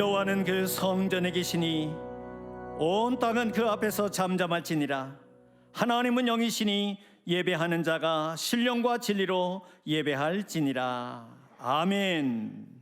여호와는 그 성전에 계시니 온 땅은 그 앞에서 잠잠할지니라. 하나님은 영이시니 예배하는 자가 신령과 진리로 예배할지니라. 아멘.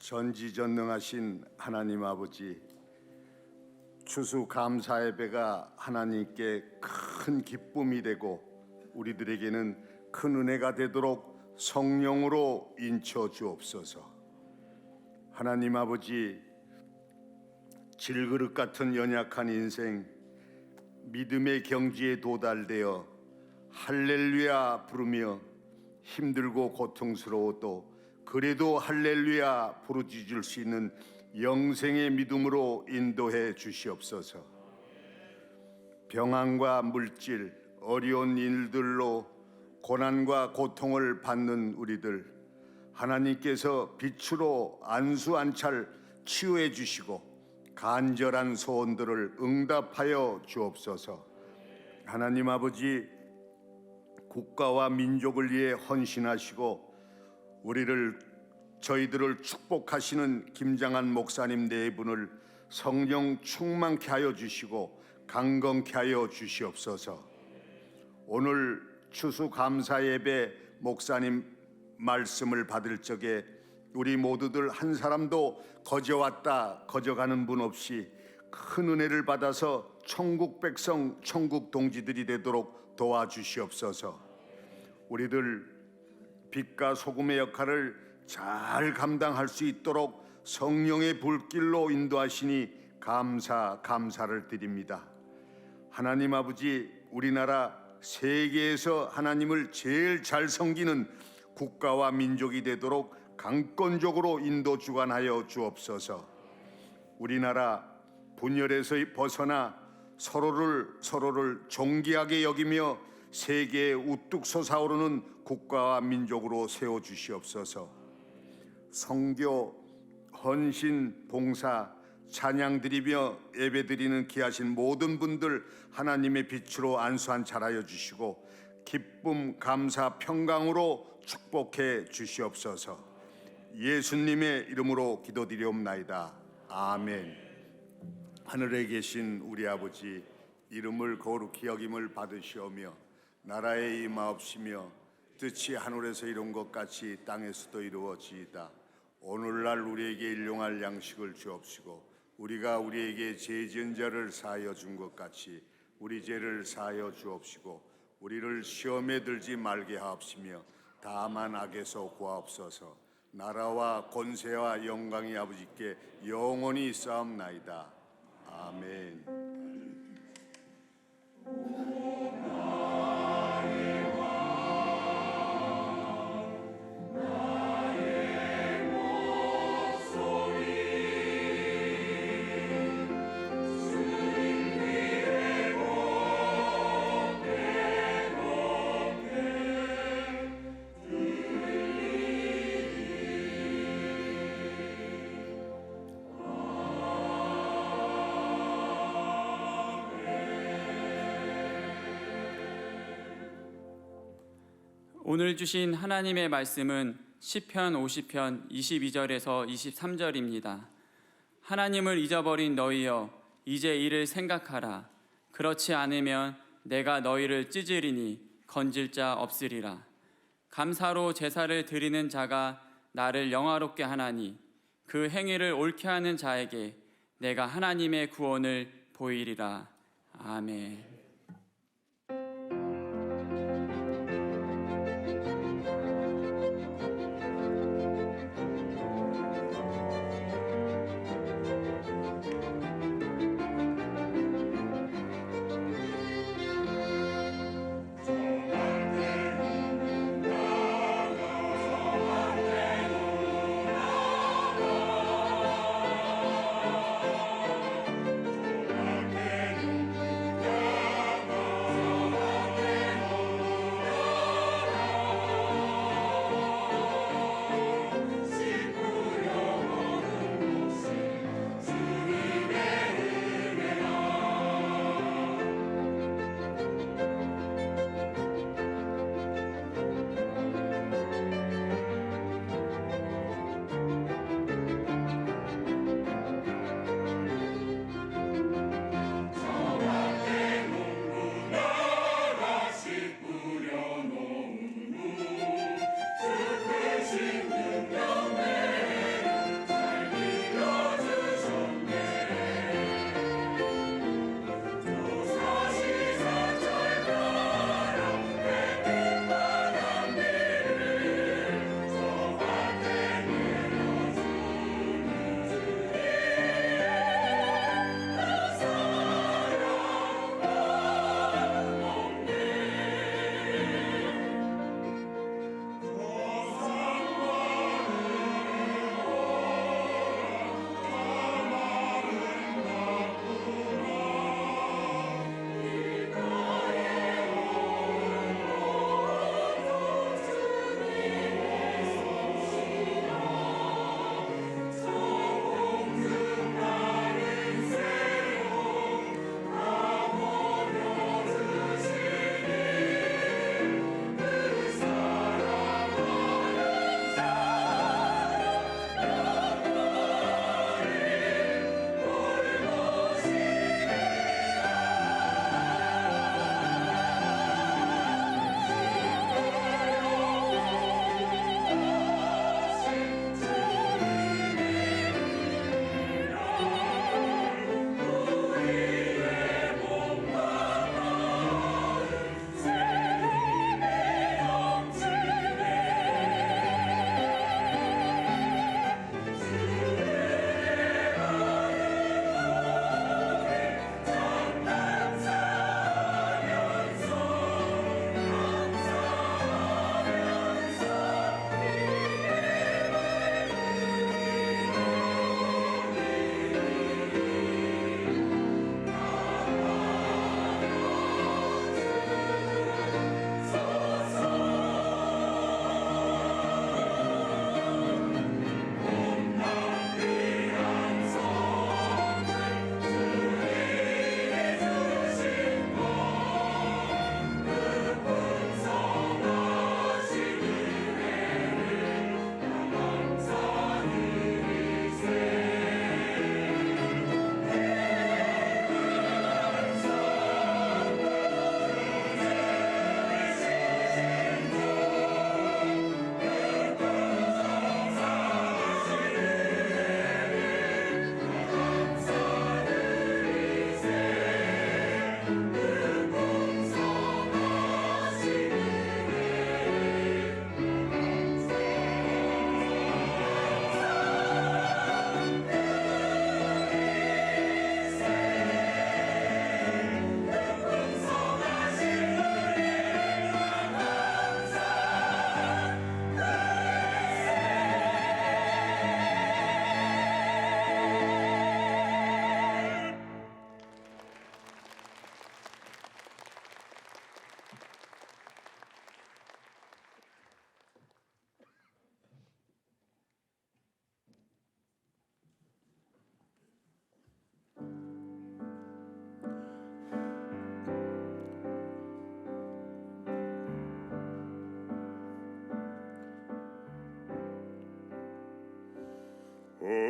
전지전능하신 하나님 아버지, 추수감사 예배가 하나님께 큰 기쁨이 되고 우리들에게는 큰 은혜가 되도록 성령으로 인쳐 주옵소서. 하나님 아버지, 질그릇 같은 연약한 인생, 믿음의 경지에 도달되어 할렐루야 부르며 힘들고 고통스러워도 그래도 할렐루야 부르짖을 수 있는 영생의 믿음으로 인도해 주시옵소서. 병환과 물질, 어려운 일들로 고난과 고통을 받는 우리들, 하나님께서 빛으로 안수안찰 치유해 주시고 간절한 소원들을 응답하여 주옵소서. 하나님 아버지, 국가와 민족을 위해 헌신하시고 저희들을 축복하시는 김장한 목사님 네 분을 성령 충만케 하여 주시고 강건케 하여 주시옵소서. 오늘 추수감사 예배 목사님 말씀을 받을 적에 우리 모두들 한 사람도 거저왔다 거저가는 분 없이 큰 은혜를 받아서 천국 백성, 천국 동지들이 되도록 도와주시옵소서. 우리들 빛과 소금의 역할을 잘 감당할 수 있도록 성령의 불길로 인도하시니 감사를 드립니다. 하나님 아버지, 우리나라 세계에서 하나님을 제일 잘 섬기는 국가와 민족이 되도록 강권적으로 인도 주관하여 주옵소서. 우리나라 분열에서 벗어나 서로를 존귀하게 여기며 세계에 우뚝 솟아오르는 국가와 민족으로 세워주시옵소서. 성교, 헌신, 봉사, 찬양 드리며 예배 드리는 귀하신 모든 분들 하나님의 빛으로 안수안찰하여 주시고 기쁨, 감사, 평강으로 축복해 주시옵소서. 예수님의 이름으로 기도드리옵나이다. 아멘. 하늘에 계신 우리 아버지, 이름을 거룩히 여김을 받으시오며 나라에 임하옵시며 뜻이 하늘에서 이룬 것 같이 땅에서도 이루어지이다. 오늘날 우리에게 일용할 양식을 주옵시고 우리가 우리에게 죄 지은 자를 사하여 준 것 같이 우리 죄를 사하여 주옵시고 우리를 시험에 들지 말게 하옵시며 다만 악에서 구하옵소서. 나라와 권세와 영광이 아버지께 영원히 있사옵나이다. 아멘. 오늘 주신 하나님의 말씀은 시편 50편 22절에서 23절입니다. 하나님을 잊어버린 너희여, 이제 이를 생각하라. 그렇지 않으면 내가 너희를 찢으리니 건질 자 없으리라. 감사로 제사를 드리는 자가 나를 영화롭게 하나니 그 행위를 옳게 하는 자에게 내가 하나님의 구원을 보이리라. 아멘.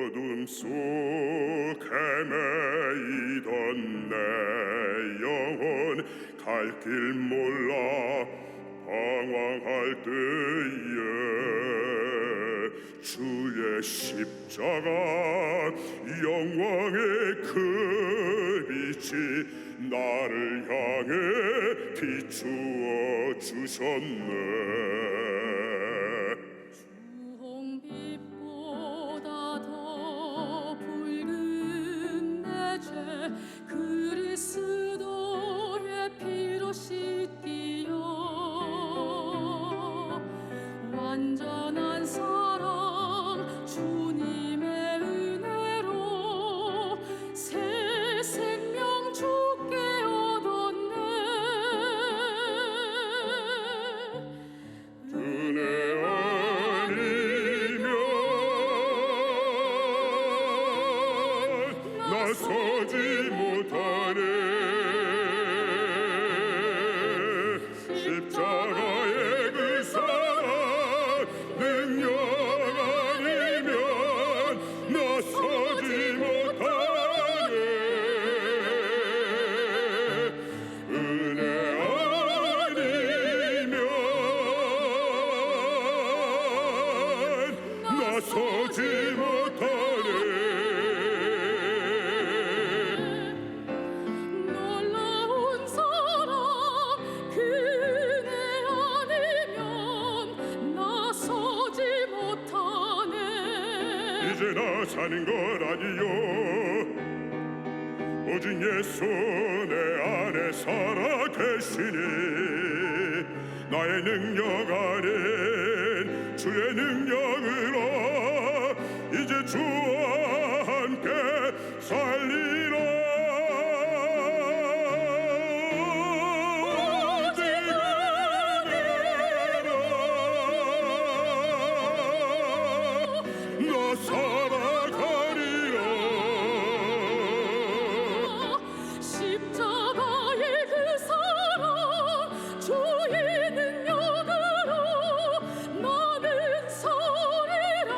어둠 속 헤매이던 내 영혼 갈 길 몰라 방황할 때에 주의 십자가 영광의 그 빛이 나를 향해 비추어 주셨네. 주홍빛보다 더 붉은 내 죄 그리스도의 피로 씻기어 완전한 사랑 주님의 은혜로 새 생명 주께 얻었네. 은혜 아니면 나서지 못하네. 십자가의 그 사랑 능력 아니면 나서지 못하네. 은혜 아니면 나서지 못하네. 놀라운 사랑 그 은혜 아니면 나서지 못하네. 이제 나 사는 건 아니요 오직 예수 내 안에 살아 계시니 나의 능력 아닌 주의 능력으로 이제 주와 함께 살리라. 오직 은혜로 나 살아가리라. 십자가의 그 사랑 주의 능력으로 나는 서리라.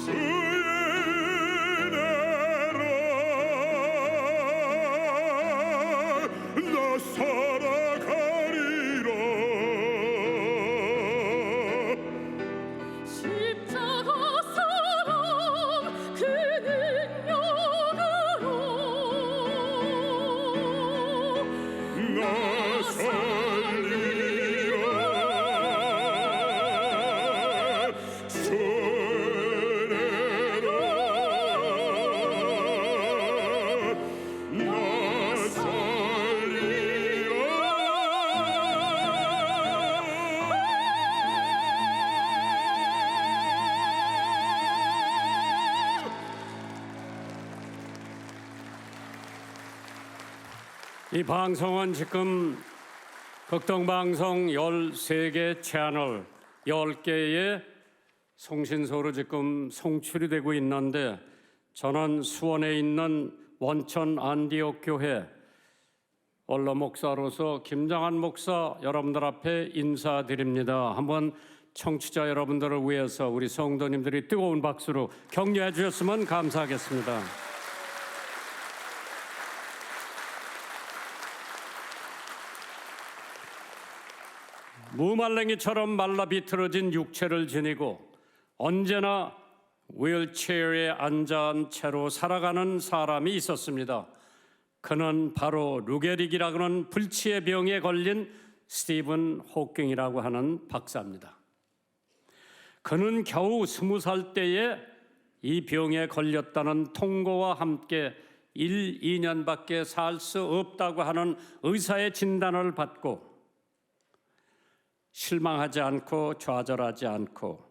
주의 은혜로 나 살아가리라. 십자가 사랑 그 능력으로 나 살리라. 주 은혜로 나 살리라. 이 방송은 지금 극동방송 13개 채널 10개의 송신소로 지금 송출이 되고 있는데 저는 수원에 있는 원천 안디옥 교회 원로 목사로서 김장한 목사 여러분들 앞에 인사드립니다. 한번 청취자 여러분들을 위해서 우리 성도님들이 뜨거운 박수로 격려해 주셨으면 감사하겠습니다. 무말랭이처럼 말라 비틀어진 육체를 지니고 언제나 휠체어에 앉은 채로 살아가는 사람이 있었습니다. 그는 바로 루게릭이라는 불치의 병에 걸린 스티븐 호킹이라고 하는 박사입니다. 그는 겨우 20살 때에 이 병에 걸렸다는 통고와 함께 1, 2년밖에 살 수 없다고 하는 의사의 진단을 받고 실망하지 않고 좌절하지 않고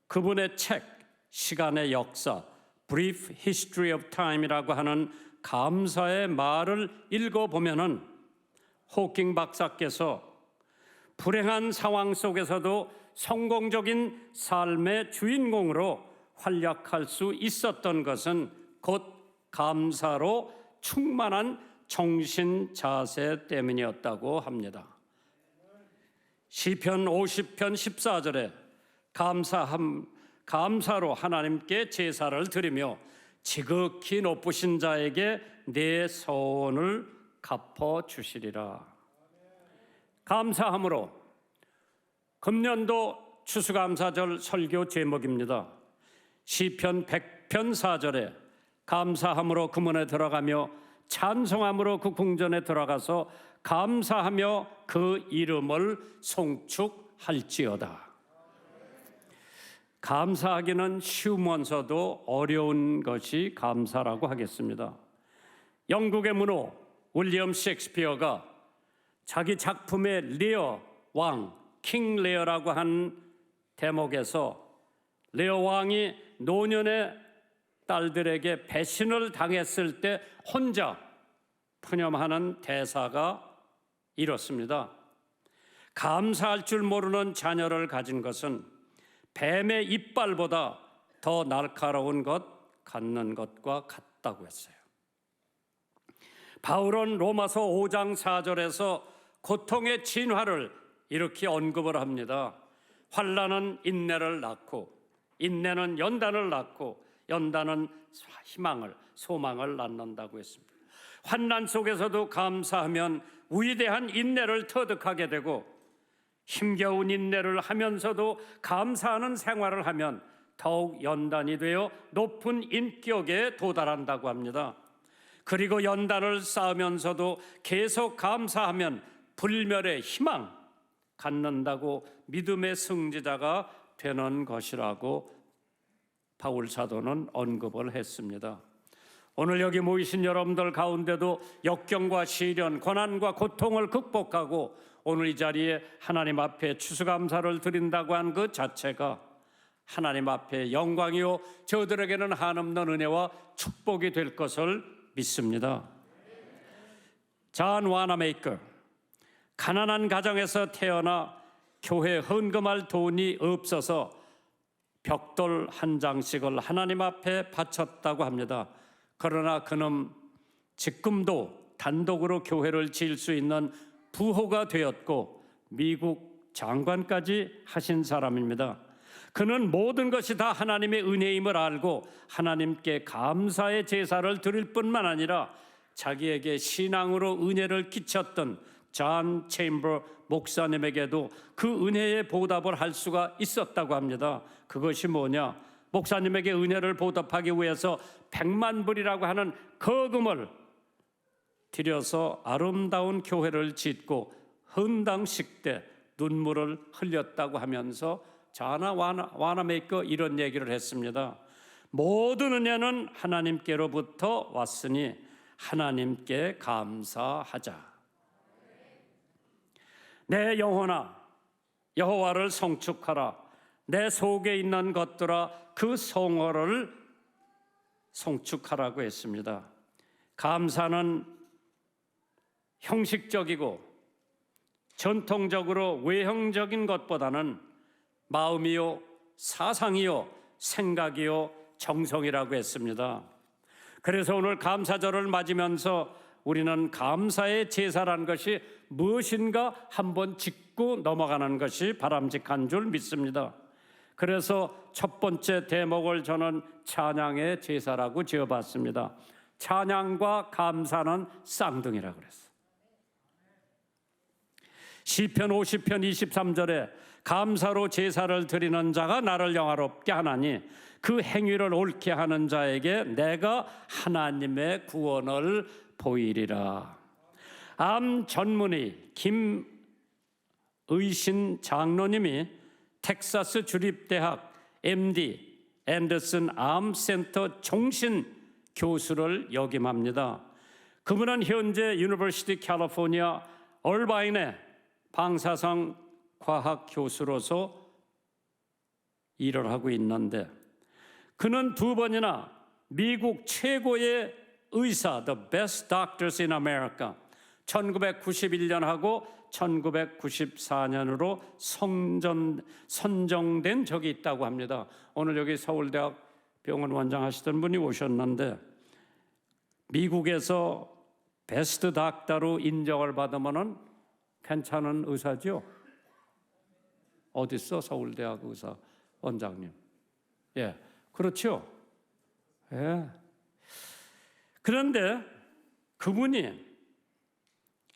그분의 책 시간의 역사 Brief History of Time이라고 하는 감사의 말을 읽어보면은 호킹 박사께서 불행한 상황 속에서도 성공적인 삶의 주인공으로 활약할 수 있었던 것은 곧 감사로 충만한 정신 자세 때문이었다고 합니다. 시편 50편 14절에 감사함 감사로 하나님께 제사를 드리며 지극히 높으신 자에게 내 소원을 갚아 주시리라. 감사함으로 금년도 추수감사절 설교 제목입니다. 시편 100편 4절에 감사함으로 그 문에 들어가며 찬송함으로 그 궁전에 들어가서 감사하며 그 이름을 송축할지어다. 감사하기는 쉬우면서도 어려운 것이 감사라고 하겠습니다. 영국의 문호 윌리엄 셰익스피어가 자기 작품의 리어 왕, 킹 레어라고 한 대목에서 레어 왕이 노년의 딸들에게 배신을 당했을 때 혼자 푸념하는 대사가 이렇습니다. 감사할 줄 모르는 자녀를 가진 것은 뱀의 이빨보다 더 날카로운 것 갖는 것과 같다고 했어요. 바울은 로마서 5장 4절에서 고통의 진화를 이렇게 언급을 합니다. 환난은 인내를 낳고 인내는 연단을 낳고 연단은 희망을 소망을 낳는다고 했습니다. 환난 속에서도 감사하면 위대한 인내를 터득하게 되고 힘겨운 인내를 하면서도 감사하는 생활을 하면 더욱 연단이 되어 높은 인격에 도달한다고 합니다. 그리고 연단을 쌓으면서도 계속 감사하면 불멸의 희망 갖는다고 믿음의 승리자가 되는 것이라고 바울 사도는 언급을 했습니다. 오늘 여기 모이신 여러분들 가운데도 역경과 시련, 고난과 고통을 극복하고 오늘 이 자리에 하나님 앞에 추수감사를 드린다고 한 그 자체가 하나님 앞에 영광이요 저들에게는 한없는 은혜와 축복이 될 것을 믿습니다. 존 와나메이커, 가난한 가정에서 태어나 교회 헌금할 돈이 없어서 벽돌 한 장씩을 하나님 앞에 바쳤다고 합니다. 그러나 그는 지금도 단독으로 교회를 지을 수 있는 부호가 되었고 미국 장관까지 하신 사람입니다. 그는 모든 것이 다 하나님의 은혜임을 알고 하나님께 감사의 제사를 드릴 뿐만 아니라 자기에게 신앙으로 은혜를 끼쳤던 존 체인버 목사님에게도 그 은혜의 보답을 할 수가 있었다고 합니다. 그것이 뭐냐? 목사님에게 은혜를 보답하기 위해서 100만 불이라고 하는 거금을 들여서 아름다운 교회를 짓고 헌당식 때 눈물을 흘렸다고 하면서 자나 와나메이커 이런 얘기를 했습니다. 모든 은혜는 하나님께로부터 왔으니 하나님께 감사하자. 내 영혼아 여호와를 송축하라. 내 속에 있는 것들아 그 성호를 송축하라고 했습니다. 감사는 형식적이고 전통적으로 외형적인 것보다는 마음이요 사상이요 생각이요 정성이라고 했습니다. 그래서 오늘 감사절을 맞으면서 우리는 감사의 제사라는 것이 무엇인가 한번 짚고 넘어가는 것이 바람직한 줄 믿습니다. 그래서 첫 번째 대목을 저는 찬양의 제사라고 지어봤습니다. 찬양과 감사는 쌍둥이라고 그랬어요. 시편 50편 23절에 감사로 제사를 드리는 자가 나를 영화롭게 하나니 그 행위를 옳게 하는 자에게 내가 하나님의 구원을 보이리라. 암 전문의 김의신 장로님이 텍사스 주립대학 MD 앤더슨 암센터 종신 교수를 역임합니다. 그분은 현재 유니버시티 캘리포니아 얼바인의 방사성 과학 교수로서 일을 하고 있는데 그는 2번이나 미국 최고의 의사, the best doctors in America, 1991년하고 1994년으로 선정된 적이 있다고 합니다. 오늘 여기 서울대학 병원 원장 하시던 분이 오셨는데 미국에서 베스트 닥터로 인정을 받으면 괜찮은 의사죠? 어디 있어 서울대학 의사 원장님? 예, 그렇죠. 예. 그런데 그분이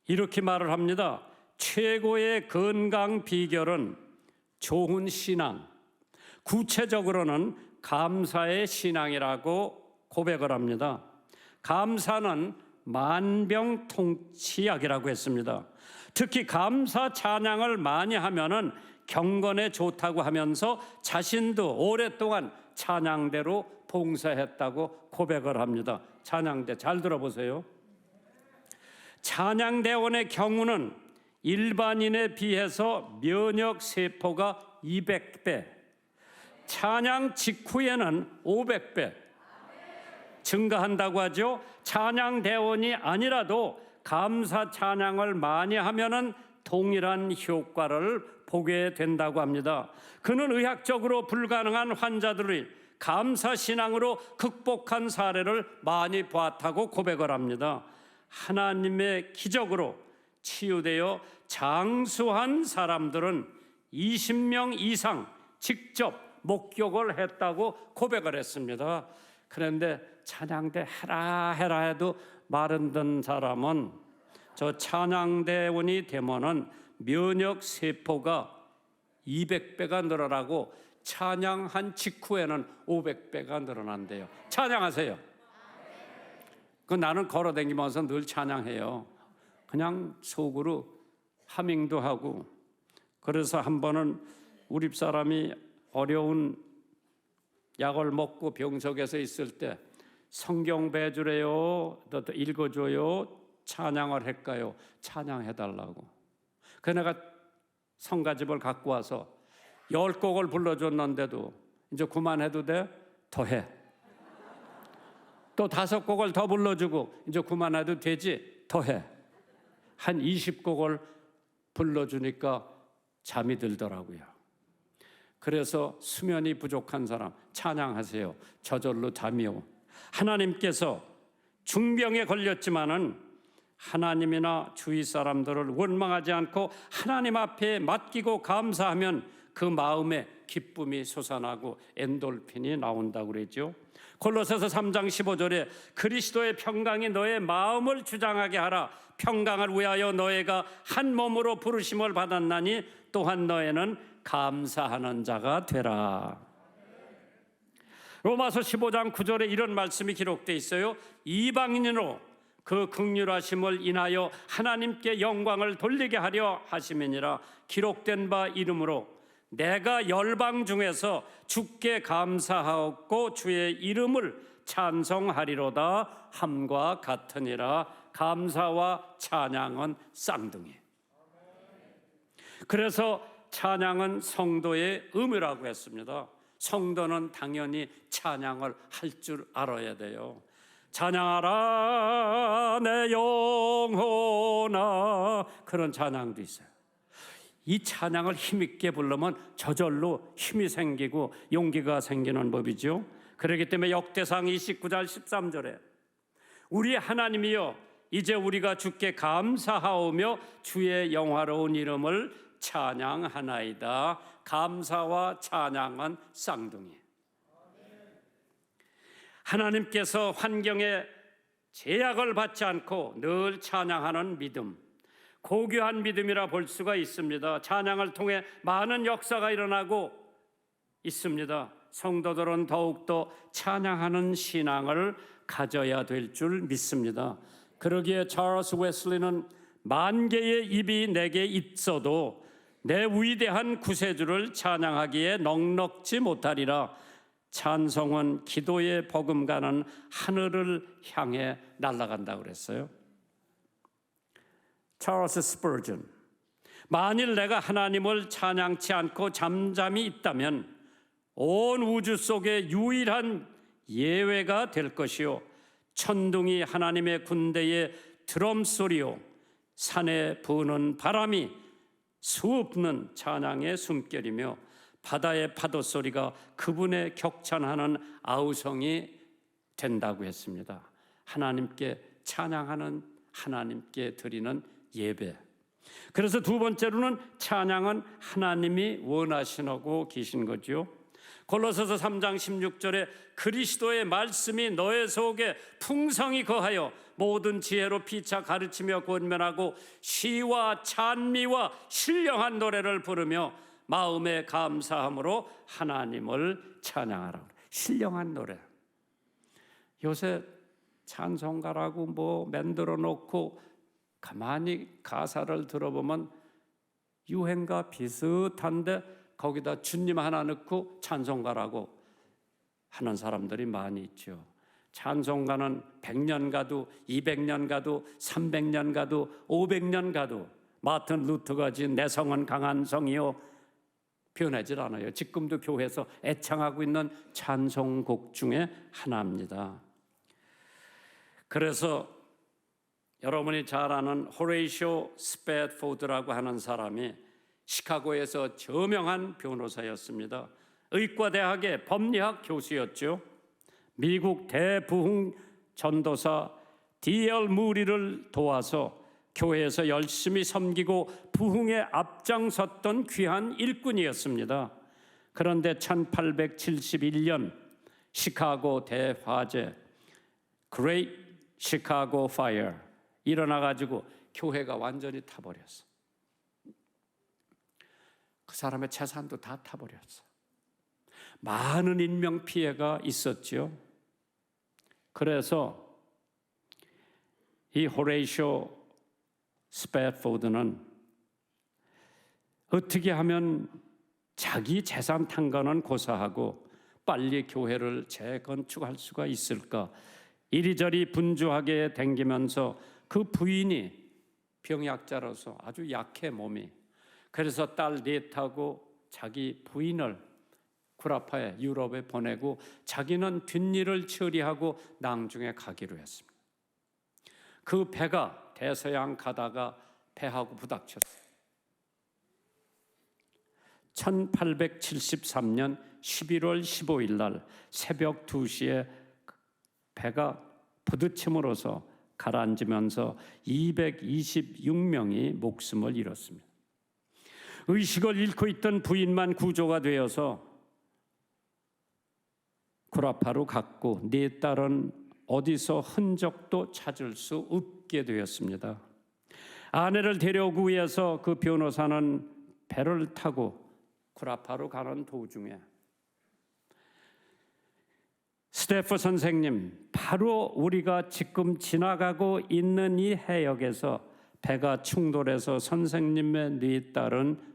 이렇게 말을 합니다. 최고의 건강 비결은 좋은 신앙, 구체적으로는 감사의 신앙이라고 고백을 합니다. 감사는 만병통치약이라고 했습니다. 특히 감사 찬양을 많이 하면은 경건에 좋다고 하면서 자신도 오랫동안 찬양대로 봉사했다고 고백을 합니다. 찬양대 잘 들어보세요. 찬양대원의 경우는 일반인에 비해서 면역 세포가 200배, 찬양 직후에는 500배 증가한다고 하죠. 찬양대원이 아니라도 감사 찬양을 많이 하면은 동일한 효과를 보게 된다고 합니다. 그는 의학적으로 불가능한 환자들이 감사 신앙으로 극복한 사례를 많이 보았다고 고백을 합니다. 하나님의 기적으로 치유되어 장수한 사람들은 20명 이상 직접 목격을 했다고 고백을 했습니다. 그런데 찬양대 해라 해도 마른 사람은 저 찬양대원이 되면은 면역 세포가 200배가 늘어나고 찬양한 직후에는 500배가 늘어난대요. 찬양하세요. 그 나는 걸어다니면서 늘 찬양해요. 그냥 속으로 하밍도 하고. 그래서 한 번은 우리 사람이 어려운 약을 먹고 병석에서 있을 때 성경 배주래요, 또 읽어줘요, 찬양을 할까요? 찬양해달라고. 그 내가 성가집을 갖고 와서 10곡을 불러줬는데도 이제 그만해도 돼? 더 해. 또 5곡을 더 불러주고 이제 그만해도 되지? 더 해. 한 20곡을 불러주니까 잠이 들더라고요. 그래서 수면이 부족한 사람 찬양하세요. 저절로 잠이 오. 하나님께서 중병에 걸렸지만은 하나님이나 주위 사람들을 원망하지 않고 하나님 앞에 맡기고 감사하면 그 마음에 기쁨이 솟아나고 엔돌핀이 나온다고 그랬죠. 골로새서 3장 15절에 그리스도의 평강이 너의 마음을 주장하게 하라. 평강을 위하여 너희가 한 몸으로 부르심을 받았나니 또한 너희는 감사하는 자가 되라. 로마서 15장 9절에 이런 말씀이 기록되어 있어요. 이방인으로 그 긍휼하심을 인하여 하나님께 영광을 돌리게 하려 하심이니라. 기록된 바 이름으로 내가 열방 중에서 주께 감사하고 주의 이름을 찬송하리로다 함과 같으니라. 감사와 찬양은 쌍둥이. 그래서 찬양은 성도의 의무라고 했습니다. 성도는 당연히 찬양을 할 줄 알아야 돼요. 찬양하라 내 영혼아, 그런 찬양도 있어요. 이 찬양을 힘있게 부르면 저절로 힘이 생기고 용기가 생기는 법이죠. 그렇기 때문에 역대상 29장 13절에 우리 하나님이여 이제 우리가 주께 감사하오며 주의 영화로운 이름을 찬양하나이다. 감사와 찬양은 쌍둥이. 하나님께서 환경에 제약을 받지 않고 늘 찬양하는 믿음, 고귀한 믿음이라 볼 수가 있습니다. 찬양을 통해 많은 역사가 일어나고 있습니다. 성도들은 더욱더 찬양하는 신앙을 가져야 될 줄 믿습니다. 그러기에 찰스 웨슬리는 만 개의 입이 내게 있어도 내 위대한 구세주를 찬양하기에 넉넉지 못하리라. 찬송은 기도의 버금가는 하늘을 향해 날아간다고 그랬어요. 찰스 스퍼전, 만일 내가 하나님을 찬양치 않고 잠잠히 있다면 온 우주 속에 유일한 예외가 될 것이요 천둥이 하나님의 군대의 드럼 소리요 산에 부는 바람이 수없는 찬양의 숨결이며 바다의 파도 소리가 그분의 격찬하는 아우성이 된다고 했습니다. 하나님께 찬양하는, 하나님께 드리는 예배. 그래서 두 번째로는 찬양은 하나님이 원하시고 계신 거죠. 골로새서 3장 16절에 그리스도의 말씀이 너의 속에 풍성히 거하여 모든 지혜로 피차 가르치며 권면하고 시와 찬미와 신령한 노래를 부르며 마음의 감사함으로 하나님을 찬양하라. 신령한 노래. 요새 찬송가라고 뭐 만들어 놓고 가만히 가사를 들어보면 유행과 비슷한데 거기다 주님 하나 넣고 찬송가라고 하는 사람들이 많이 있죠. 찬송가는 100년 가도 200년 가도 300년 가도 500년 가도 마틴 루터가 지은 내 성은 강한 성이요 변하질 않아요. 지금도 교회에서 애창하고 있는 찬송곡 중에 하나입니다. 그래서 여러분이 잘 아는 호레이쇼 스패드포드라고 하는 사람이 시카고에서 저명한 변호사였습니다. 의과대학의 법리학 교수였죠. 미국 대부흥 전도사 D.L. 무리를 도와서 교회에서 열심히 섬기고 부흥에 앞장섰던 귀한 일꾼이었습니다. 그런데 1871년 시카고 대화재 Great Chicago Fire 일어나가지고 교회가 완전히 타버렸어. 그 사람의 재산도 다 타버렸어. 많은 인명피해가 있었죠. 그래서 이 호레이쇼 스패드포드는 어떻게 하면 자기 재산 탄 거는 고사하고 빨리 교회를 재건축할 수가 있을까? 이리저리 분주하게 댕기면서 그 부인이 병약자로서 아주 약해 몸이. 그래서 딸 넷하고 자기 부인을 구라파에 유럽에 보내고 자기는 뒷일을 처리하고 낭중에 가기로 했습니다. 그 배가 대서양 가다가 배하고 부닥쳤어요. 1873년 11월 15일 날 새벽 2시에 배가 부딪힘으로써 가라앉으면서 226명이 목숨을 잃었습니다. 의식을 잃고 있던 부인만 구조가 되어서 구라파로 갔고 네 딸은 어디서 흔적도 찾을 수 없게 되었습니다. 아내를 데려오기 위해서 그 변호사는 배를 타고 구라파로 가는 도중에 스태프 선생님, 바로 우리가 지금 지나가고 있는 이 해역에서 배가 충돌해서 선생님의 네 딸은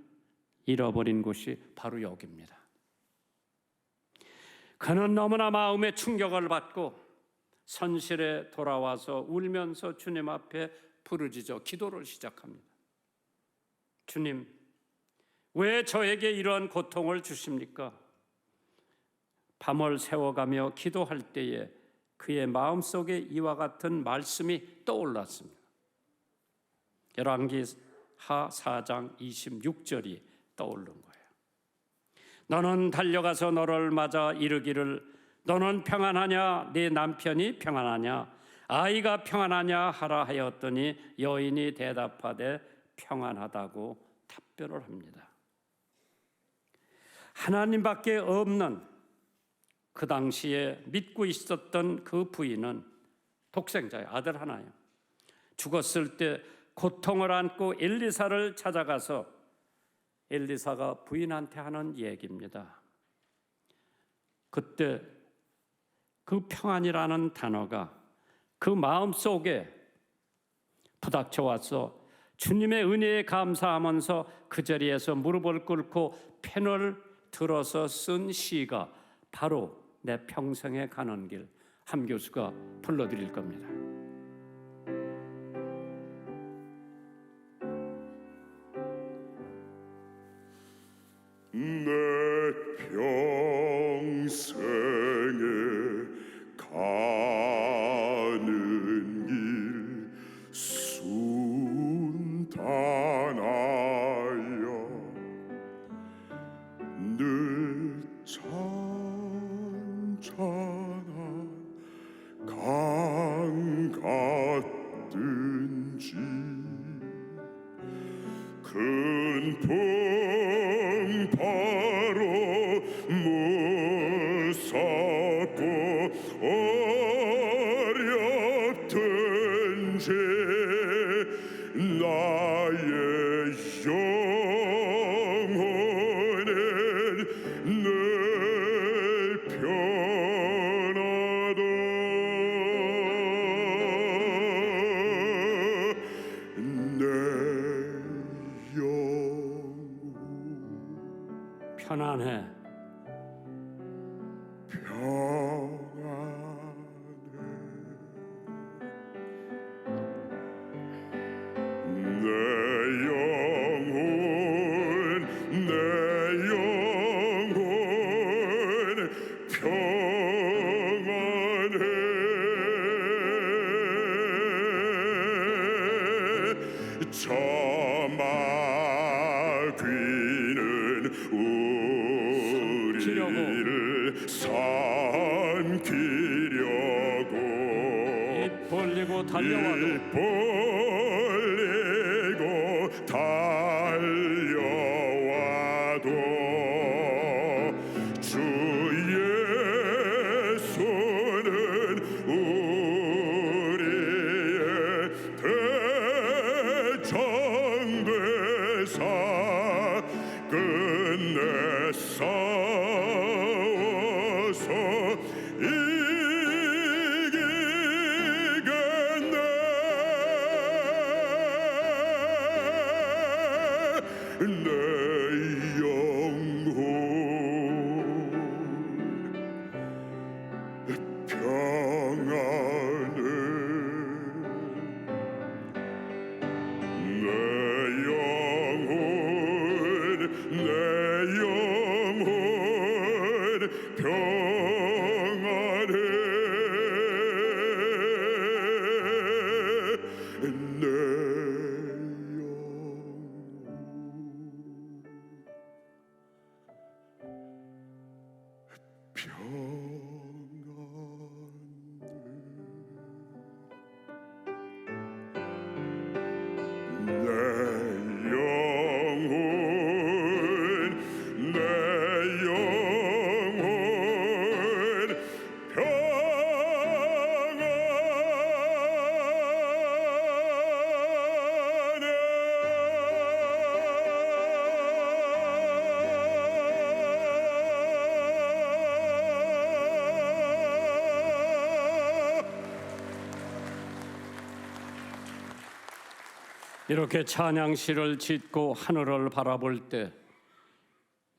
잃어버린 곳이 바로 여기입니다. 그는 너무나 마음에 충격을 받고 선실에 돌아와서 울면서 주님 앞에 부르짖어 기도를 시작합니다. 주님, 왜 저에게 이러한 고통을 주십니까? 밤을 새워가며 기도할 때에 그의 마음속에 이와 같은 말씀이 떠올랐습니다. 열왕기하 4장 26절이 떠오른 거예요. 너는 달려가서 너를 맞아 이르기를 너는 평안하냐? 네 남편이 평안하냐? 아이가 평안하냐? 하라 하였더니 여인이 대답하되 평안하다고 답변을 합니다. 하나님밖에 없는 그 당시에 믿고 있었던 그 부인은 독생자의 아들 하나예요. 죽었을 때 고통을 안고 엘리사를 찾아가서 엘리사가 부인한테 하는 얘기입니다. 그때 그 평안이라는 단어가 그 마음속에 부닥쳐 와서 주님의 은혜에 감사하면서 그 자리에서 무릎을 꿇고 펜을 들어서 쓴 시가 바로 내 평생에 가는 길, 함 교수가 불러드릴 겁니다. 내 평생에 가는 길 순탄하여 늘 찬찬한 강 같든지 큰 풍파로 늘 편하다 내 영혼 편안해. 내 영혼 평안해 저마귀는 우리를 삼키려고 입 벌리고 달려와도 입 벌리고 달려와도 주 예수는 우리의 대장되사 끝내 싸워서 이기겠네 내 영혼 평안해 내 영혼 평안해 내 이렇게 찬양시를 짓고 하늘을 바라볼 때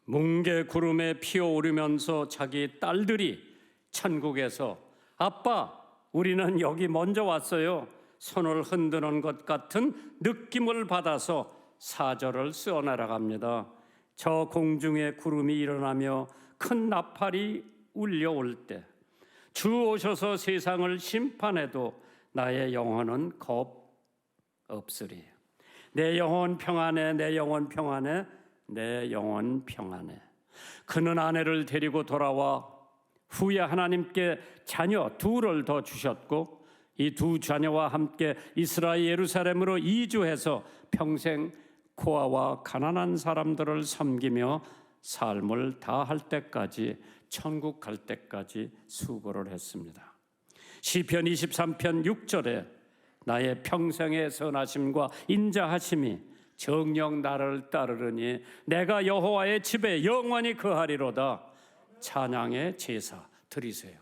뭉게 구름에 피어오르면서 자기 딸들이 천국에서 아빠 우리는 여기 먼저 왔어요 손을 흔드는 것 같은 느낌을 받아서 사절을 쓰어 날아갑니다. 저 공중에 구름이 일어나며 큰 나팔이 울려올 때 주 오셔서 세상을 심판해도 나의 영혼은 겁 없으리. 내 영혼 평안해 내 영혼 평안해 내 영혼 평안해. 그는 아내를 데리고 돌아와 후에 하나님께 자녀 둘을 더 주셨고 이 두 자녀와 함께 이스라엘 예루살렘으로 이주해서 평생 고아와 가난한 사람들을 섬기며 삶을 다할 때까지 천국 갈 때까지 수고를 했습니다. 시편 23편 6절에 나의 평생의 선하심과 인자하심이 정녕 나를 따르르니 내가 여호와의 집에 영원히 거하리로다. 찬양의 제사 드리세요.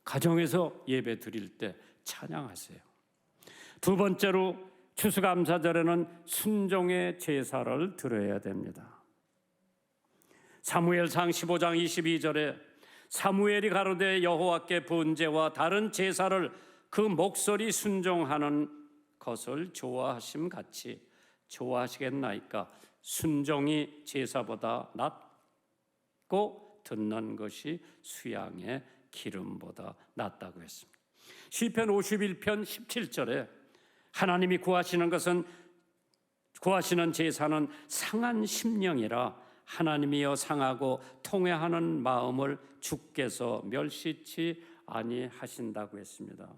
가정에서 예배 드릴 때 찬양하세요. 두 번째로 추수감사절에는 순종의 제사를 드려야 됩니다. 사무엘상 15장 22절에 사무엘이 가로되 여호와께 번제와 다른 제사를 그 목소리 순종하는 것을 좋아하심 같이 좋아하시겠나이까. 순종이 제사보다 낫고 듣는 것이 수양의 기름보다 낫다고 했습니다. 시편 51편 17절에 하나님이 구하시는 제사는 상한 심령이라 하나님이여 상하고 통회하는 마음을 주께서 멸시치 아니하신다고 했습니다.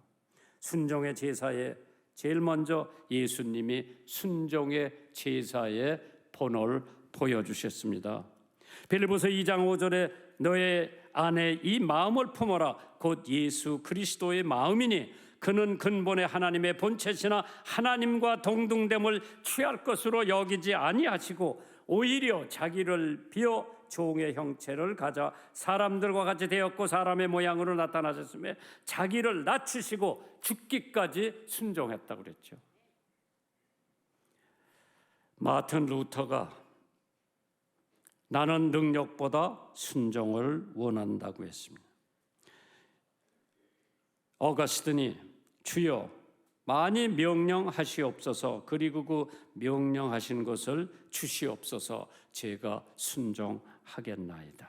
순종의 제사에 제일 먼저 예수님이 순종의 제사의 본을 보여주셨습니다. 빌립보서 2장 5절에 너의 안에 이 마음을 품어라 곧 예수 그리스도의 마음이니 그는 근본의 하나님의 본체시나 하나님과 동등됨을 취할 것으로 여기지 아니하시고 오히려 자기를 비어 종의 형체를 가져 사람들과 같이 되었고 사람의 모양으로 나타나셨으며 자기를 낮추시고 죽기까지 순종했다고 그랬죠. 마틴 루터가 나는 능력보다 순종을 원한다고 했습니다. 어거스틴이 주여 많이 명령하시옵소서 그리고 그 명령하신 것을 주시옵소서 제가 순종하겠나이다.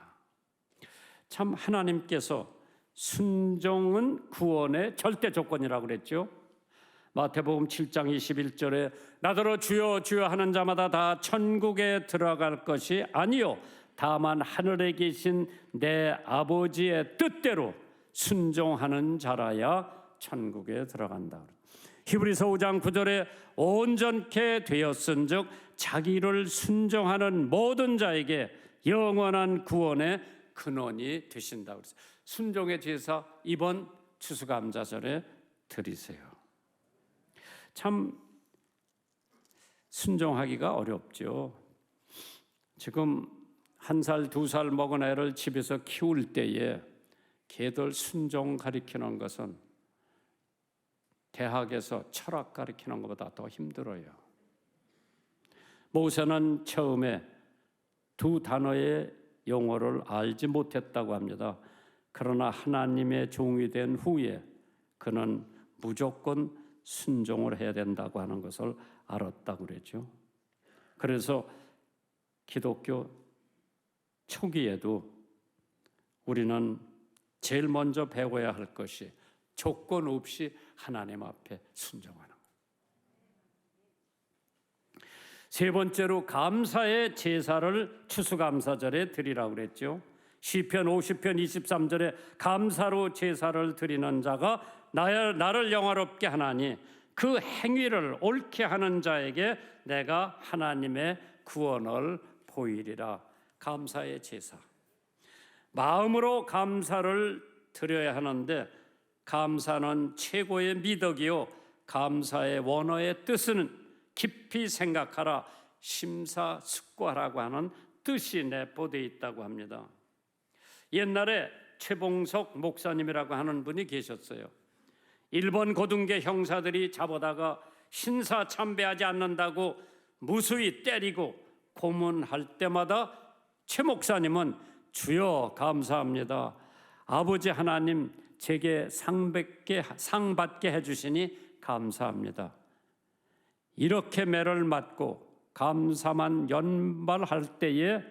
참 하나님께서 순종은 구원의 절대 조건이라고 그랬죠. 마태복음 7장 21절에 나더러 주여 주여 하는 자마다 다 천국에 들어갈 것이 아니요 다만 하늘에 계신 내 아버지의 뜻대로 순종하는 자라야 천국에 들어간다. 히브리서 5장 9절에 온전케 되었은즉 자기를 순종하는 모든 자에게 영원한 구원의 근원이 되신다. 그래서 순종의 제사 이번 추수감사절에 드리세요. 참 순종하기가 어렵죠. 지금 1살, 2살 먹은 애를 집에서 키울 때에 걔들 순종 가르치는 것은 대학에서 철학 가르치는 것보다 더 힘들어요. 모세는 처음에 2 단어의 용어를 알지 못했다고 합니다. 그러나 하나님의 종이 된 후에 그는 무조건 순종을 해야 된다고 하는 것을 알았다고 그랬죠. 그래서 기독교 초기에도 우리는 제일 먼저 배워야 할 것이 조건 없이 하나님 앞에 순종하는 것. 세 번째로 감사의 제사를 추수감사절에 드리라고 그랬죠. 시편 50편 23절에 감사로 제사를 드리는 자가 나를 영화롭게 하나니 그 행위를 옳게 하는 자에게 내가 하나님의 구원을 보이리라. 감사의 제사. 마음으로 감사를 드려야 하는데 감사는 최고의 미덕이요 감사의 원어의 뜻은 깊이 생각하라 심사숙고하라고 하는 뜻이 내포되어 있다고 합니다. 옛날에 최봉석 목사님이라고 하는 분이 계셨어요. 일본 고등계 형사들이 잡아다가 신사참배하지 않는다고 무수히 때리고 고문할 때마다 최 목사님은 주여 감사합니다. 아버지 하나님 제게 상 받게 해주시니 감사합니다. 이렇게 매를 맞고 감사만 연발할 때에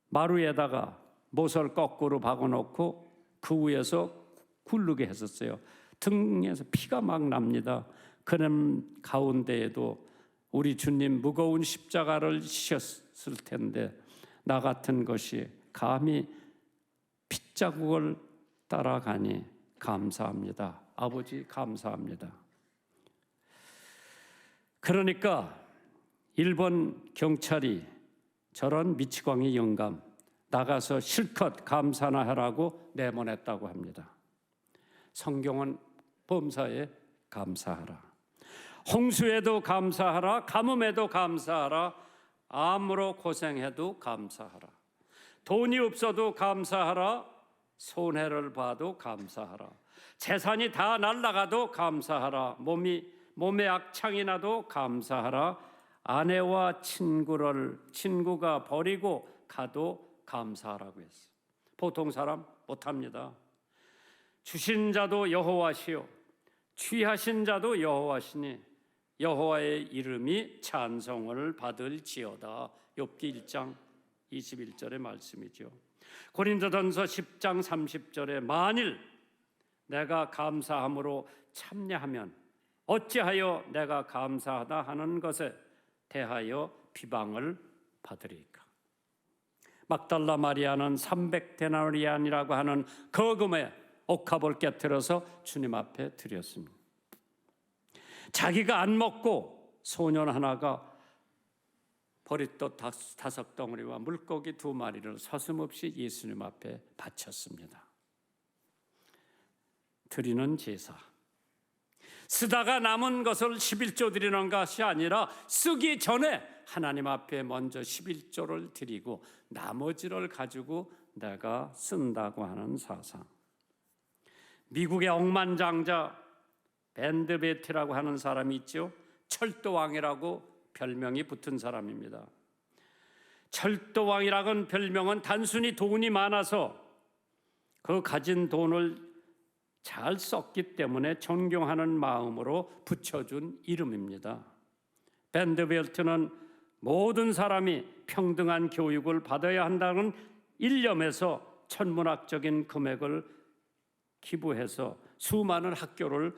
마루에다가 못을 거꾸로 박아놓고 그 위에서 굴르게 했었어요. 등에서 피가 막 납니다. 그런 가운데에도 우리 주님 무거운 십자가를 지셨을 텐데 나 같은 것이 감히 핏자국을 따라가니 감사합니다. 아버지 감사합니다. 그러니까 일본 경찰이 저런 미치광이 영감 나가서 실컷 감사나 하라고 내보냈다고 합니다. 성경은 범사에 감사하라. 홍수에도 감사하라. 가뭄에도 감사하라. 암으로 고생해도 감사하라. 돈이 없어도 감사하라. 손해를 봐도 감사하라. 재산이 다 날아가도 감사하라. 몸에 악창이 나도 감사하라. 아내와 친구가 버리고 가도 감사하라고 했어요. 보통 사람 못합니다. 주신 자도 여호와시요 취하신 자도 여호와시니 여호와의 이름이 찬송을 받을지어다. 욥기 1장 21절의 말씀이죠. 고린도전서 10장 30절에 만일 내가 감사함으로 참여하면 어찌하여 내가 감사하다 하는 것에 대하여 비방을 받으리까. 막달라 마리아는 300데나리안이라고 하는 거금에 옥합을 깨뜨려서 주님 앞에 드렸습니다. 자기가 안 먹고 소년 하나가 버릿돈 5덩어리와 물고기 2마리를 서슴없이 예수님 앞에 바쳤습니다. 드리는 제사. 쓰다가 남은 것을 11조 드리는 것이 아니라 쓰기 전에 하나님 앞에 먼저 11조를 드리고 나머지를 가지고 내가 쓴다고 하는 사상. 미국의 억만장자 밴드 베티라고 하는 사람이 있죠. 철도왕이라고 별명이 붙은 사람입니다. 철도왕이라는 별명은 단순히 돈이 많아서 그 가진 돈을 잘 썼기 때문에 존경하는 마음으로 붙여준 이름입니다. 밴드벨트는 모든 사람이 평등한 교육을 받아야 한다는 일념에서 천문학적인 금액을 기부해서 수많은 학교를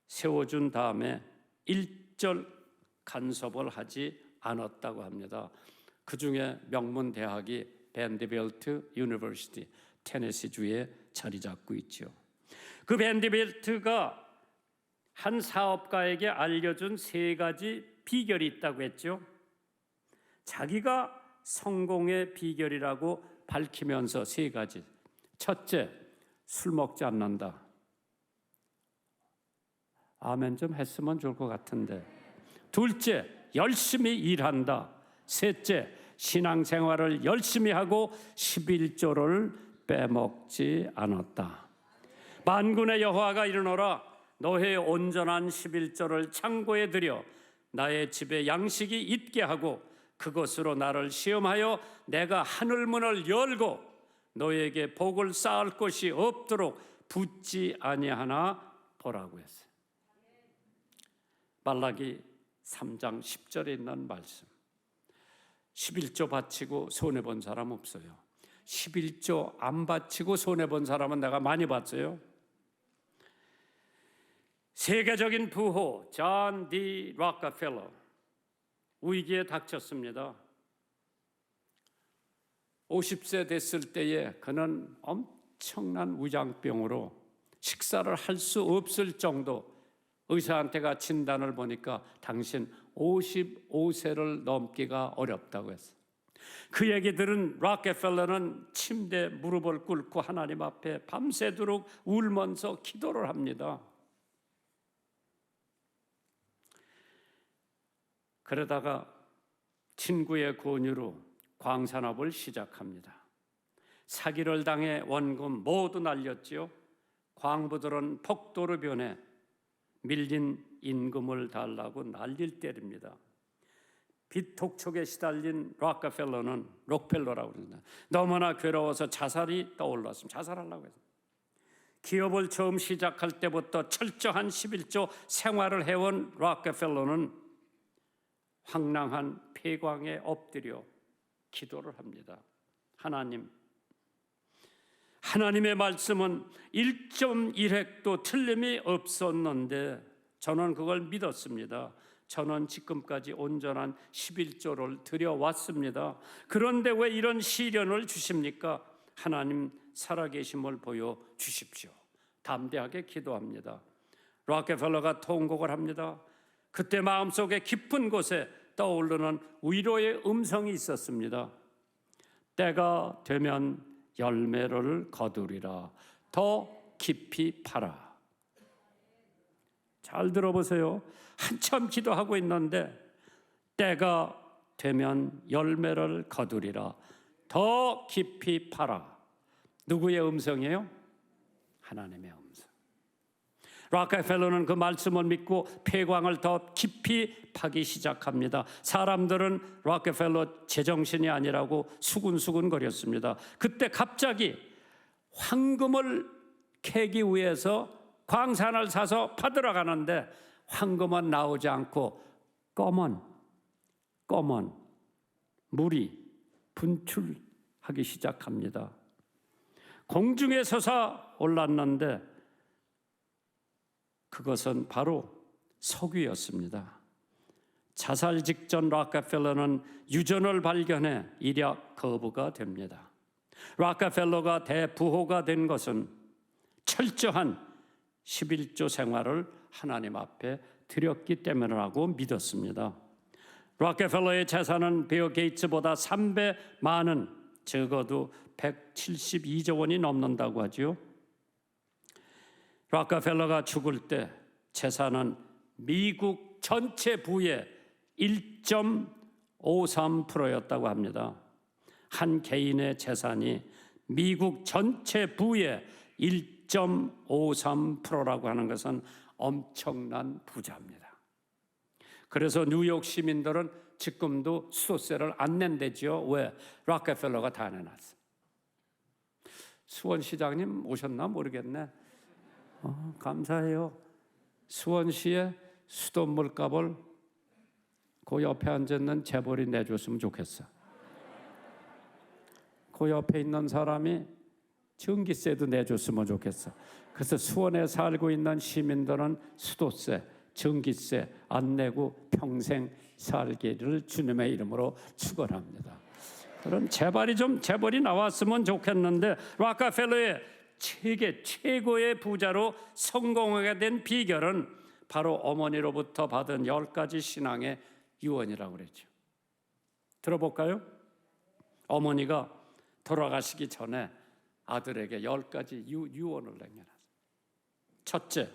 세워준 다음에 일절 간섭을 하지 않았다고 합니다. 그 중에 명문 대학이 밴드벨트 유니버시티 테네시주에 자리 잡고 있죠. 그 밴드벨트가 한 사업가에게 알려준 3가지 비결이 있다고 했죠. 자기가 성공의 비결이라고 밝히면서 3가지. 첫째, 술 먹지 않는다. 아멘 좀 했으면 좋을 것 같은데. 둘째, 열심히 일한다. 셋째, 신앙생활을 열심히 하고 11조를 빼먹지 않았다. 만군의 여호와가 이르노라, 너의 온전한 11조를 창고에 들여 나의 집에 양식이 있게 하고 그것으로 나를 시험하여 내가 하늘문을 열고 너에게 복을 쌓을 것이 없도록 붙지 아니하나 보라고 했어요. 말라기 3장 10절에 있는 말씀. 11조 바치고 손해본 사람 없어요. 11조 안 바치고 손해본 사람은 내가 많이 봤어요. 세계적인 부호 존 D. 록펠러 위기에 닥쳤습니다. 50세 됐을 때에 그는 엄청난 위장병으로 식사를 할 수 없을 정도, 의사한테가 진단을 보니까 당신 55세를 넘기가 어렵다고 했어요. 그 얘기 들은 록펠러는 침대에 무릎을 꿇고 하나님 앞에 밤새도록 울면서 기도를 합니다. 그러다가 친구의 권유로 광산업을 시작합니다. 사기를 당해 원금 모두 날렸지요. 광부들은 폭도로 변해 밀린 임금을 달라고 난리를 때립니다. 빚 독촉에 시달린 록펠러라고 그러는데 너무나 괴로워서 자살이 떠올랐습니다. 자살하려고 했어요. 기업을 처음 시작할 때부터 철저한 11조 생활을 해온 록펠러는 황량한 폐광에 엎드려 기도를 합니다. 하나님의 말씀은 1.1획도 틀림이 없었는데 저는 그걸 믿었습니다. 저는 지금까지 온전한 11조를 드려왔습니다. 그런데 왜 이런 시련을 주십니까? 하나님 살아계심을 보여주십시오. 담대하게 기도합니다. 록펠러가 통곡을 합니다. 그때 마음속에 깊은 곳에 떠오르는 위로의 음성이 있었습니다. 때가 되면 열매를 거두리라. 더 깊이 파라. 잘 들어보세요. 한참 기도하고 있는데 때가 되면 열매를 거두리라. 더 깊이 파라. 누구의 음성이에요? 하나님의 음성. 록펠러는 그 말씀을 믿고 폐광을 더 깊이 파기 시작합니다. 사람들은 록펠러 제정신이 아니라고 수군수군 거렸습니다. 그때 갑자기 황금을 캐기 위해서 광산을 사서 파들어 가는데 황금은 나오지 않고 검은 물이 분출하기 시작합니다. 공중에 솟아 올랐는데 그것은 바로 석유였습니다. 자살 직전 록펠러는 유전을 발견해 일약 거부가 됩니다. 록펠러가 대부호가 된 것은 철저한 11조 생활을 하나님 앞에 드렸기 때문이라고 믿었습니다. 록펠러의 재산은 빌 게이츠보다 3배 많은 적어도 172조 원이 넘는다고 하죠. 록펠러가 죽을 때 재산은 미국 전체 부의 1.53%였다고 합니다. 한 개인의 재산이 미국 전체 부의 1.53%라고 하는 것은 엄청난 부자입니다. 그래서 뉴욕 시민들은 지금도 수도세를 안 낸대죠. 왜? 록펠러가 다 내놨어. 수원시장님 오셨나 모르겠네. 감사해요. 수원시의 수도 물값을 그 옆에 앉아있는 재벌이 내줬으면 좋겠어. 그 옆에 있는 사람이 전기세도 내줬으면 좋겠어. 그래서 수원에 살고 있는 시민들은 수도세, 전기세 안 내고 평생 살기를 주님의 이름으로 축원합니다. 그런 재벌이 나왔으면 좋겠는데 록펠러의 세계 최고의 부자로 성공하게 된 비결은 바로 어머니로부터 받은 10가지 신앙의 유언이라고 그랬죠. 들어볼까요? 어머니가 돌아가시기 전에 아들에게 10가지 유언을 남겨놨어요. 첫째,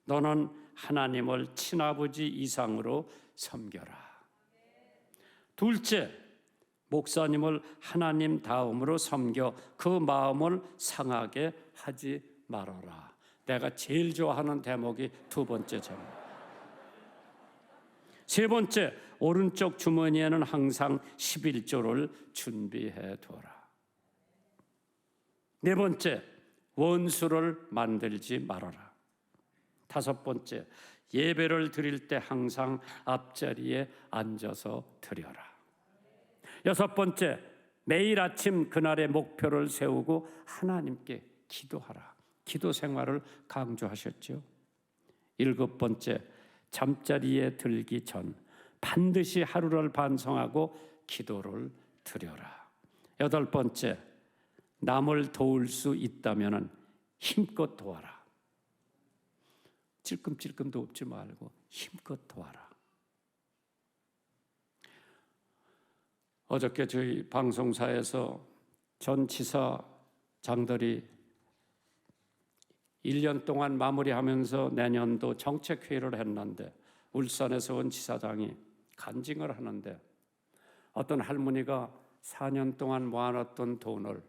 너는 하나님을 친아버지 이상으로 섬겨라. 둘째, 목사님을 하나님 다음으로 섬겨 그 마음을 상하게 하지 말아라. 내가 제일 좋아하는 대목이 두 번째 제목. 세 번째, 오른쪽 주머니에는 항상 11조를 준비해 둬라. 네 번째, 원수를 만들지 말아라. 다섯 번째, 예배를 드릴 때 항상 앞자리에 앉아서 드려라. 여섯 번째, 매일 아침 그날의 목표를 세우고 하나님께 기도하라. 기도 생활을 강조하셨죠. 일곱 번째, 잠자리에 들기 전 반드시 하루를 반성하고 기도를 드려라. 여덟 번째, 남을 도울 수 있다면 힘껏 도와라. 찔끔찔끔도 없지 말고 힘껏 도와라. 어저께 저희 방송사에서 전 지사장들이 1년 동안 마무리하면서 내년도 정책회의를 했는데 울산에서 온 지사장이 간증을 하는데 어떤 할머니가 4년 동안 모아놨던 돈을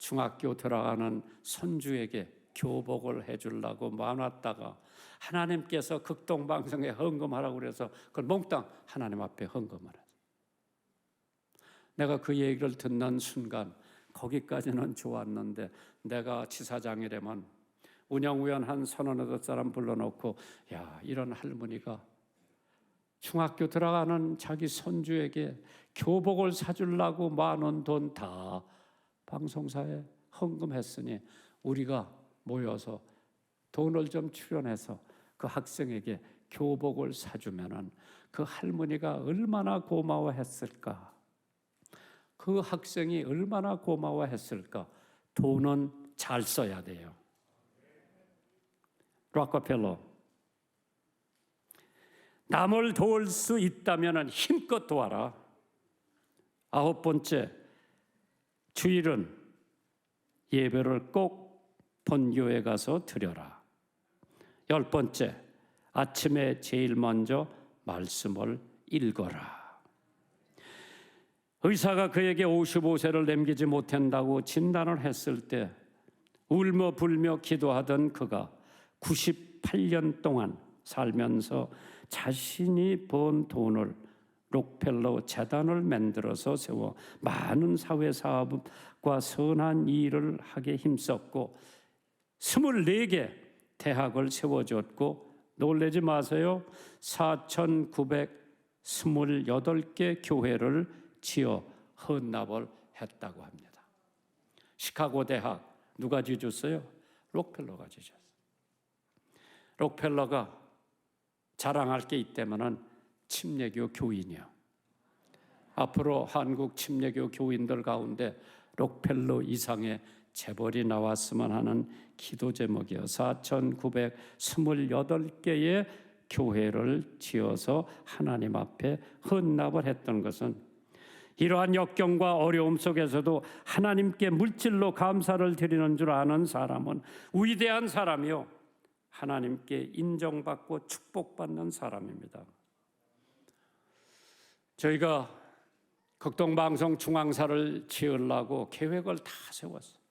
중학교 들어가는 손주에게 교복을 해주려고 모아놨다가 하나님께서 극동방송에 헌금하라고 그래서 그걸 몽땅 하나님 앞에 헌금을 했어요. 내가 그 얘기를 듣는 순간 거기까지는 좋았는데 내가 지사장이라면 운영위원 한 38사람 불러놓고 야, 이런 할머니가 중학교 들어가는 자기 손주에게 교복을 사주려고 모아놓은 돈 다 방송사에 헌금했으니 우리가 모여서 돈을 좀 출연해서 그 학생에게 교복을 사주면은 그 할머니가 얼마나 고마워했을까? 그 학생이 얼마나 고마워했을까? 돈은 잘 써야 돼요. 록펠러, 남을 도울 수 있다면 힘껏 도와라. 아홉 번째, 주일은 예배를 꼭 본교에 가서 드려라. 열 번째, 아침에 제일 먼저 말씀을 읽어라. 의사가 그에게 55세를 남기지 못한다고 진단을 했을 때 울며 불며 기도하던 그가 98년 동안 살면서 자신이 번 돈을 록펠러 재단을 만들어서 세워 많은 사회사업과 선한 일을 하게 힘썼고 24개 대학을 세워줬고 놀라지 마세요. 4,928개 교회를 지어 헌납을 했다고 합니다. 시카고 대학 누가 지어줬어요? 록펠러가 지어줬어요. 록펠러가 자랑할 게 있다면은 침례교 교인이요. 앞으로 한국 침례교 교인들 가운데 록펠러 이상의 재벌이 나왔으면 하는 기도 제목이요. 4,928개의 교회를 지어서 하나님 앞에 헌납을 했던 것은 이러한 역경과 어려움 속에서도 하나님께 물질로 감사를 드리는 줄 아는 사람은 위대한 사람이요 하나님께 인정받고 축복받는 사람입니다. 저희가 극동방송 중앙사를 지으려고 계획을 다 세웠어요.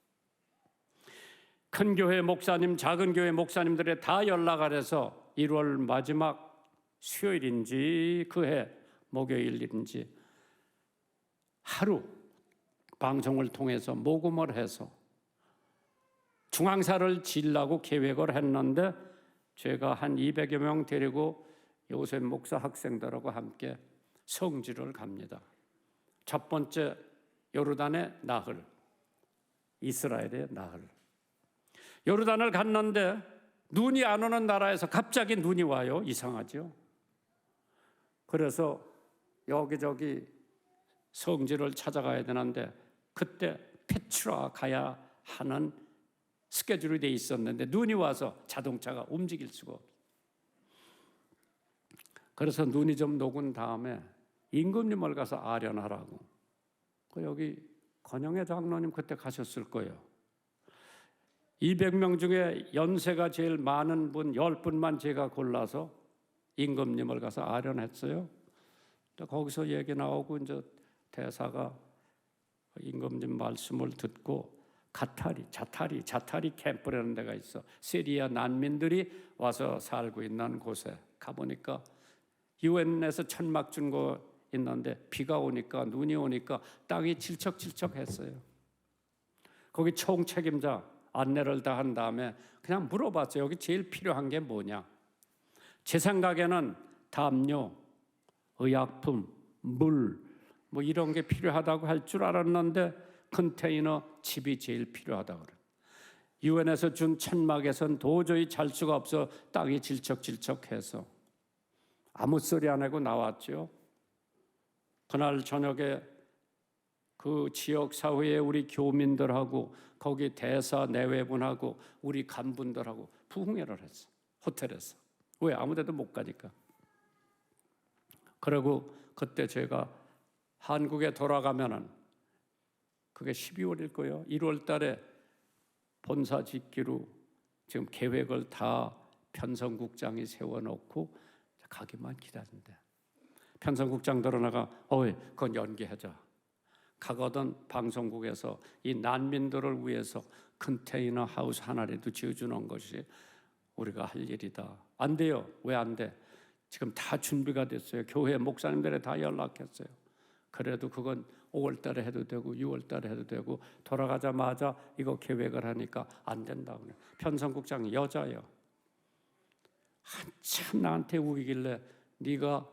큰 교회 목사님, 작은 교회 목사님들에 다 연락을 해서 1월 마지막 수요일인지 그해 목요일인지 하루 방송을 통해서 모금을 해서 중앙사를 지으려고 계획을 했는데 제가 한 200여 명 데리고 요셉 목사 학생들하고 함께 성지를 갑니다. 첫 번째 요르단의 나흘, 이스라엘의 나흘. 요르단을 갔는데 눈이 안 오는 나라에서 갑자기 눈이 와요. 이상하죠? 그래서 여기저기 성지를 찾아가야 되는데 그때 페트라 가야 하는 스케줄이 돼 있었는데 눈이 와서 자동차가 움직일 수가 없어요. 그래서 눈이 좀 녹은 다음에 임금님을 가서 아련하라고. 여기 건영애 장로님 그때 가셨을 거예요. 200명 중에 연세가 제일 많은 분 10분만 제가 골라서 임금님을 가서 아련했어요. 거기서 얘기 나오고 이제 대사가 임금님 말씀을 듣고 자타리 캠프라는 데가 있어. 시리아 난민들이 와서 살고 있는 곳에 가보니까 유엔에서 천막 준 거 있는데 비가 오니까 눈이 오니까 땅이 질척질척했어요. 거기 총책임자 안내를 다 한 다음에 그냥 물어봤어요. 여기 제일 필요한 게 뭐냐? 제 생각에는 담요, 의약품, 물 뭐 이런 게 필요하다고 할 줄 알았는데 컨테이너 집이 제일 필요하다고 그래요. 유엔에서 준 천막에선 도저히 잘 수가 없어. 땅이 질척질척해서 아무 소리 안 하고 나왔죠. 그날 저녁에 그 지역 사회의 우리 교민들하고 거기 대사 내외분하고 우리 간분들하고 부흥회를 했어. 호텔에서. 왜? 아무데도 못 가니까. 그리고 그때 제가 한국에 돌아가면은 그게 12월일 거예요. 1월 달에 본사 짓기로 지금 계획을 다 편성국장이 세워놓고 가기만 기다린대. 편성국장들은 나가 그건 연기하자. 가거든 방송국에서 이 난민들을 위해서 컨테이너 하우스 하나라도 지어주는 것이 우리가 할 일이다. 안 돼요. 왜 안 돼? 지금 다 준비가 됐어요. 교회 목사님들에 다 연락했어요. 그래도 그건 5월 달에 해도 되고 6월 달에 해도 되고 돌아가자마자 이거 계획을 하니까 안 된다고. 편성국장이 여자예요. 한참 나한테 우기길래 네가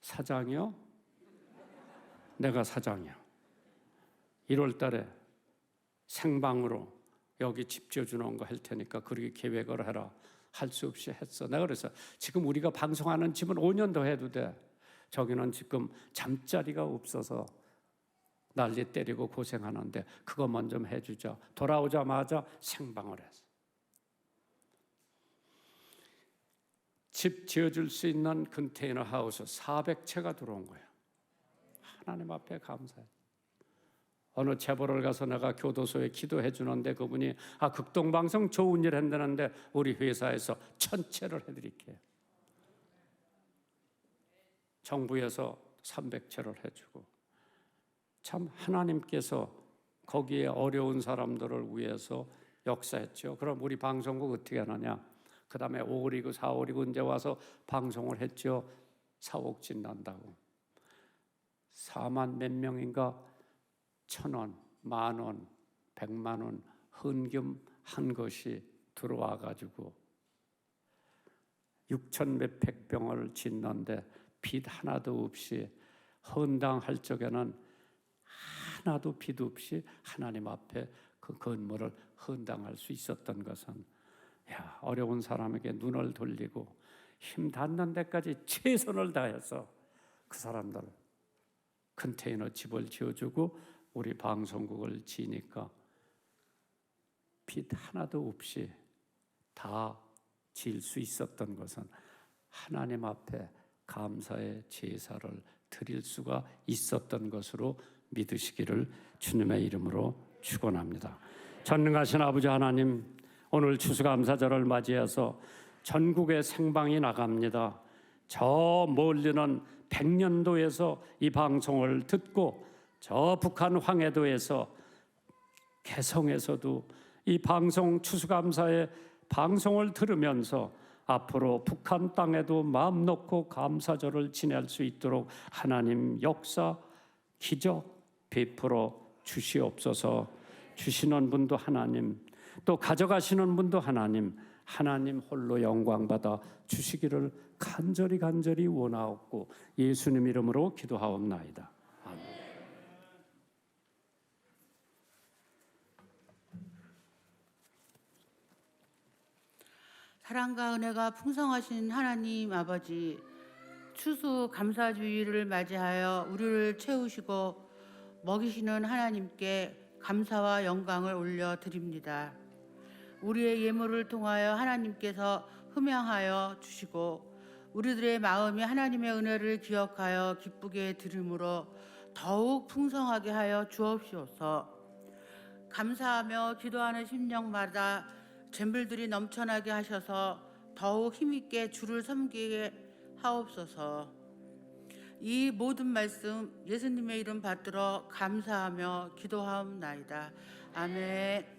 사장이요? 내가 사장이야. 1월 달에 생방으로 여기 집 지어주는 거 할 테니까 그렇게 계획을 해라. 할 수 없이 했어. 내가 그래서 지금 우리가 방송하는 집은 5년 더 해도 돼. 저기는 지금 잠자리가 없어서 난리 때리고 고생하는데 그것만 좀 해주자. 돌아오자마자 생방을 했어. 집 지어줄 수 있는 컨테이너 하우스 400채가 들어온 거예요. 하나님 앞에 감사해. 어느 체벌을 가서 내가 교도소에 기도해 주는데 그분이 극동방송 좋은 일 한다는데 우리 회사에서 1000채를 해드릴게요. 정부에서 300채를 해주고. 참 하나님께서 거기에 어려운 사람들을 위해서 역사했죠. 그럼 우리 방송국 어떻게 하느냐? 그 다음에 5월이고 4월이고 이제 와서 방송을 했죠. 사옥 짓는다고. 4만 몇 명인가 1,000원, 10,000원, 100만 원 헌금 한 것이 들어와가지고 6천 몇백 병을 짓는데 빚 하나도 없이 헌당할 적에는 하나도 빚 없이 하나님 앞에 그 건물을 헌당할 수 있었던 것은 어려운 사람에게 눈을 돌리고 힘 닿는 데까지 최선을 다해서 그 사람들 컨테이너 집을 지어주고 우리 방송국을 지니까 빚 하나도 없이 다 지을 수 있었던 것은 하나님 앞에 감사의 제사를 드릴 수가 있었던 것으로 믿으시기를 주님의 이름으로 축원합니다. 전능하신 아버지 하나님, 오늘 추수감사절을 맞이해서 전국에 생방이 나갑니다. 저 멀리는 백년도에서 이 방송을 듣고 저 북한 황해도에서 개성에서도 이 방송 추수감사의 방송을 들으면서 앞으로 북한 땅에도 마음 놓고 감사절을 지낼 수 있도록 하나님 역사, 기적 베풀어 주시옵소서. 주시는 분도 하나님, 또 가져가시는 분도 하나님, 하나님 홀로 영광받아 주시기를 간절히 원하옵고 예수님 이름으로 기도하옵나이다. 아멘. 사랑과 은혜가 풍성하신 하나님 아버지, 추수 감사주의를 맞이하여 우리를 채우시고 먹이시는 하나님께 감사와 영광을 올려드립니다. 우리의 예물을 통하여 하나님께서 흠양하여 주시고 우리들의 마음이 하나님의 은혜를 기억하여 기쁘게 드림으로 더욱 풍성하게 하여 주옵시옵소서. 감사하며 기도하는 심령마다 잼물들이 넘쳐나게 하셔서 더욱 힘있게 주를 섬기게 하옵소서. 이 모든 말씀 예수님의 이름 받들어 감사하며 기도하옵나이다. 아멘.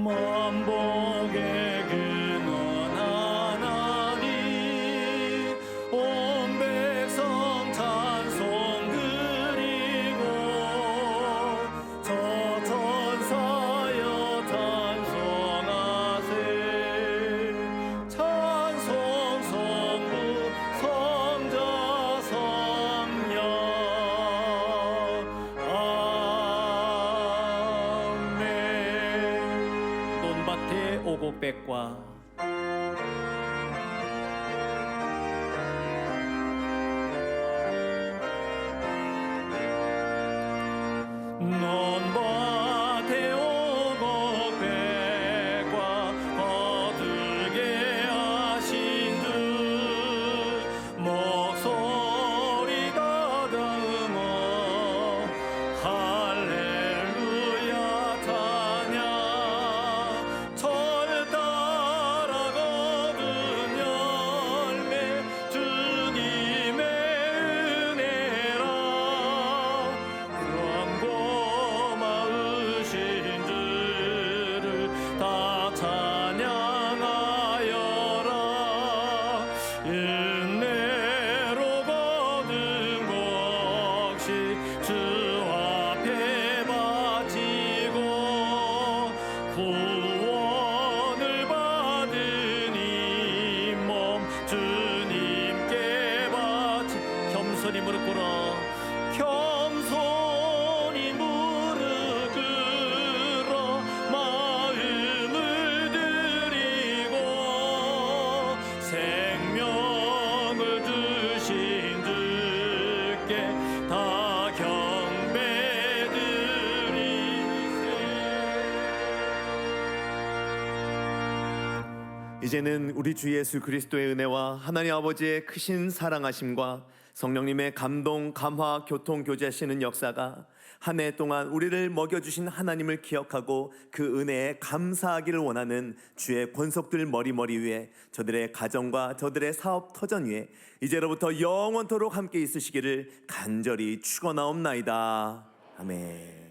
만복의 근원한 하나님, 온 백성 찬송 드리고 저 천사여 찬송하세. 찬송 성부 성자 성령. 논밭의 오곡백과 논밭의 오곡백과 거들게 하신 듯 목소리가 닿으며 할렐루야 찬양. 철 따라 거둔 열매 주님의 은혜라. 고마우신 주를 다 찬양하여라. 은혜로 거둔 곡식 주 앞에 바치고 구원을 받은 이 몸 주님께 바치. 겸손히 무릎 꿇어 겸손히 무릎 꿇어 마음을 드리고 생명을 주신 주께 다 이제는 우리 주 예수 그리스도의 은혜와 하나님 아버지의 크신 사랑하심과 성령님의 감동, 감화, 교통, 교제하시는 역사가 한 해 동안 우리를 먹여주신 하나님을 기억하고 그 은혜에 감사하기를 원하는 주의 권속들 머리 위에 저들의 가정과 저들의 사업 터전 위에 이제로부터 영원토록 함께 있으시기를 간절히 축원하옵나이다. 아멘.